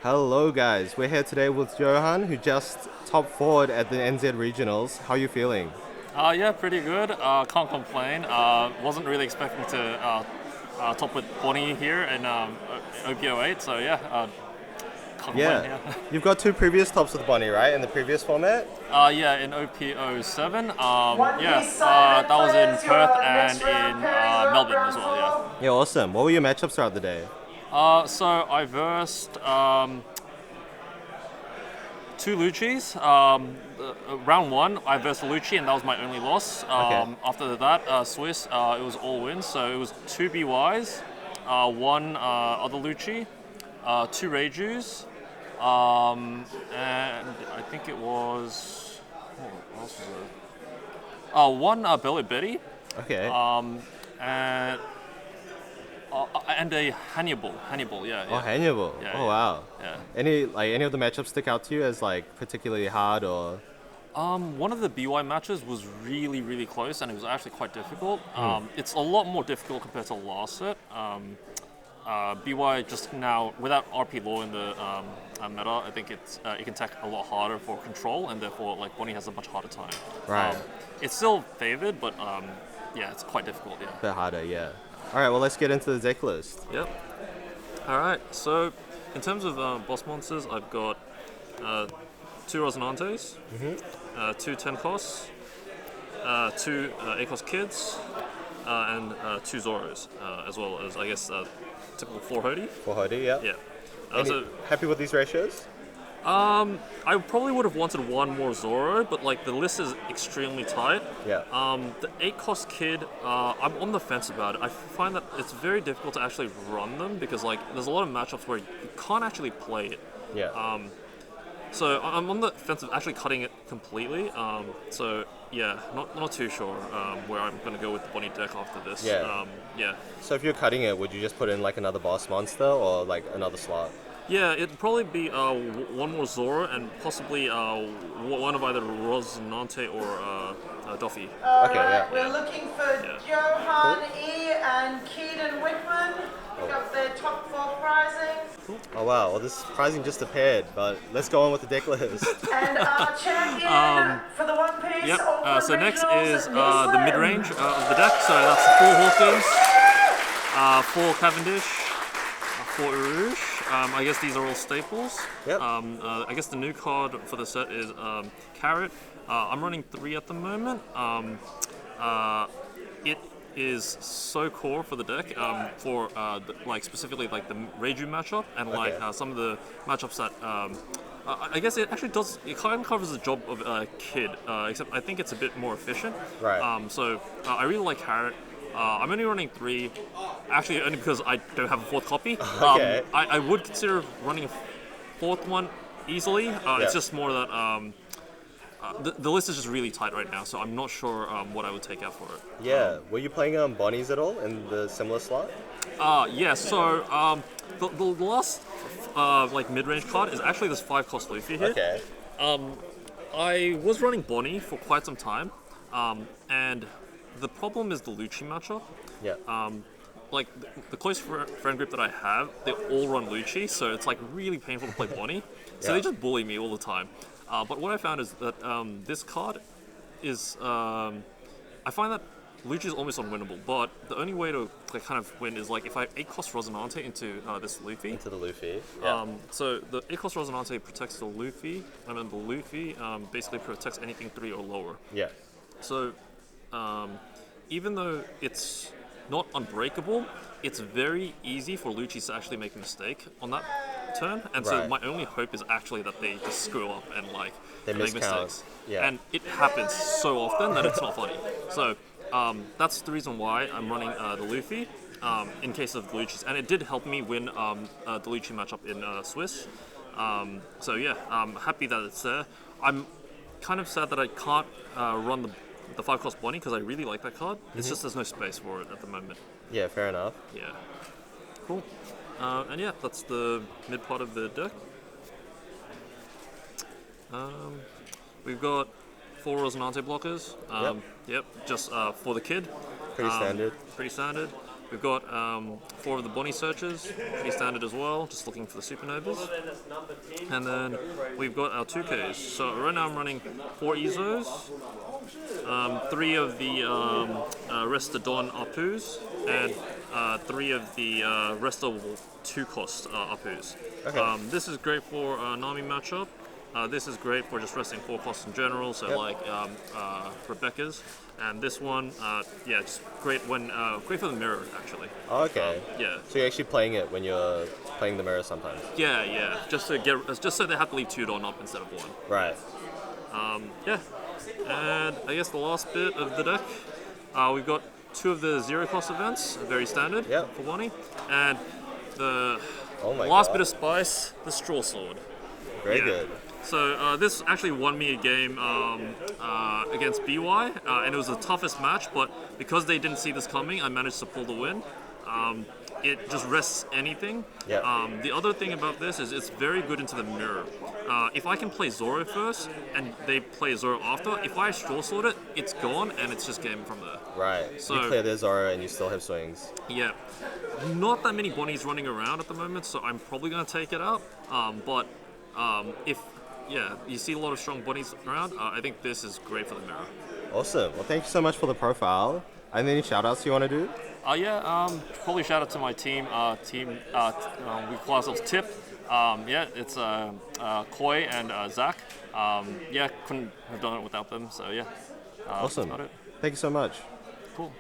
Hello guys, we're here today with Johan who just top forward at the NZ Regionals. How are you feeling? Yeah, pretty good. Can't complain. Wasn't really expecting to top with Bonney here in OP08, so yeah, can't complain. Yeah, Yeah, you've got two previous tops with Bonney, right, in the previous format? yeah, in OP07. One Yeah, piece that was in players, Perth your and next round in pairings are up, Melbourne ground as well. Yeah. floor. Yeah, awesome. What were your matchups throughout the day? So I versed two Luchis. Round one, I versed a Lucci, and that was my only loss. Okay. After that, Swiss, it was all wins. So it was two BYs, one other Lucci, two Reijus, and I think it was. What else was there? One Belly Betty, Okay. and and a Hannibal. Hannibal, yeah. Oh, Yeah. Hannibal. Yeah, Oh, yeah. wow. Yeah. Any of the matchups stick out to you as like particularly hard or? One of the BY matches was really, really close, and it was actually quite difficult. It's a lot more difficult compared to last set. BY just now, without RP law in the meta, I think it can take a lot harder for control, and therefore, like Bonnie has a much harder time. Right. It's still favored, but yeah, it's quite difficult. Yeah. A bit harder, yeah. All right, well let's get into the deck list. Yep. All right. So, in terms of boss monsters, I've got two Rosinantes, two Tenkos, two Akos Kids, and two Zoros, as well as, I guess, typical 4 Hody. For Hody, yeah. Yeah. Any, happy with these ratios? I probably would have wanted one more Zoro, but like the list is extremely tight. Yeah. The 8-cost kid, I'm on the fence about it. I find that it's very difficult to actually run them because like there's a lot of matchups where you can't actually play it. Yeah. So I'm on the fence of actually cutting it completely. So yeah, not too sure where I'm going to go with the Bonnie deck after this. Yeah. Yeah. So if you're cutting it, would you just put in like another boss monster or like another slot? Yeah, it'd probably be one more Zoro and possibly one of either Rosinante or Duffy. Okay, yeah. We're looking for Johan E. and Keaton Whitman. Got their top 4 prizing. Oh wow, well this pricing just appeared, but let's go on with the deck list. And our champion for the One Piece. Yep. Open So next Regionals, is New the Zealand. mid-range of the deck. So that's 4 Hawkins, 4 Cavendish, 4 Urush. I guess these are all staples. Yep. I guess the new card for the set is Carrot. I'm running 3 at the moment. It is so core for the deck for like specifically like the Reiju matchup and like Okay. some of the matchups that I guess it actually does. It kind of covers the job of a kid, except I think it's a bit more efficient. Right. So I really like Carrot. I'm only running 3, actually only because I don't have a 4th copy. Okay. I would consider running a 4th one easily. It's just more that the list is just really tight right now, so I'm not sure what I would take out for it. Yeah. Were you playing Bonnies at all in the similar slot? Yeah, so the last like mid-range card is actually this 5-cost Luffy here. Okay. I was running Bonney for quite some time, and the problem is the Lucci matchup. Yeah. Like the close friend group that I have, they all run Lucci, so it's like really painful to play Bonney. So Yeah. they just bully me all the time. But what I found is that this card is, I find that Lucci is almost unwinnable. But the only way to like, kind of win is like if I 8-cost Rosinante into this Luffy. Into the Luffy. Yeah. So the 8-cost Rosinante protects the Luffy, and then the Luffy basically protects anything 3 or lower. Yeah. So, even though it's not unbreakable, it's very easy for Lucci to actually make a mistake on that turn. And so Right. my only hope is actually that they just screw up and like They make miscount. mistakes. Yeah. And it happens so often that it's not funny. So that's the reason why I'm running the Luffy in case of Lucci's. And it did help me win the Lucci matchup in Swiss. So yeah, I'm happy that it's there. I'm kind of sad that I can't run the 5-cost Bonney because I really like that card. It's just there's no space for it at the moment. Yeah, fair enough. Yeah. Cool. And yeah, that's the mid part of the deck. We've got 4 Rosinante blockers. Yep, just for the kid. Pretty standard. Pretty standard. We've got 4 of the Bonney searches, pretty standard as well, just looking for the supernovas. And then we've got our 2Ks. So right now I'm running 4 Ezos, 3 of the Restodon Apus, and 3 of the Resto 2-cost Apus. Okay. This is great for Nami matchup. This is great for just resting 4 costs in general, so like Rebecca's. And this one, yeah, just great when great for the mirror actually. Okay. Yeah. So you're actually playing it when you're playing the mirror sometimes. Yeah. Just so they have to leave 2 Don up instead of 1. Right. Yeah. And I guess the last bit of the deck, we've got 2 of the 0-cost events, very standard for Bonney, and the last bit of spice, the Straw Sword. Very good. So this actually won me a game against BY, and it was the toughest match, but because they didn't see this coming, I managed to pull the win. It just rests anything. The other thing about this is it's very good into the mirror. If I can play Zoro first, and they play Zoro after, if I Straw Sword it, it's gone, and it's just game from there. Right. So, you clear their Zoro and you still have swings. Yeah. Not that many Bonnies running around at the moment, so I'm probably going to take it out. But if you see a lot of strong Bonnies around, I think this is great for the mirror. Awesome. Well, thank you so much for the profile. And any shout outs you want to do? Probably shout out to my team. We call ourselves Tip. It's Koi and Zach. Couldn't have done it without them. So yeah. Awesome. That's about it. Thank you so much. Cool.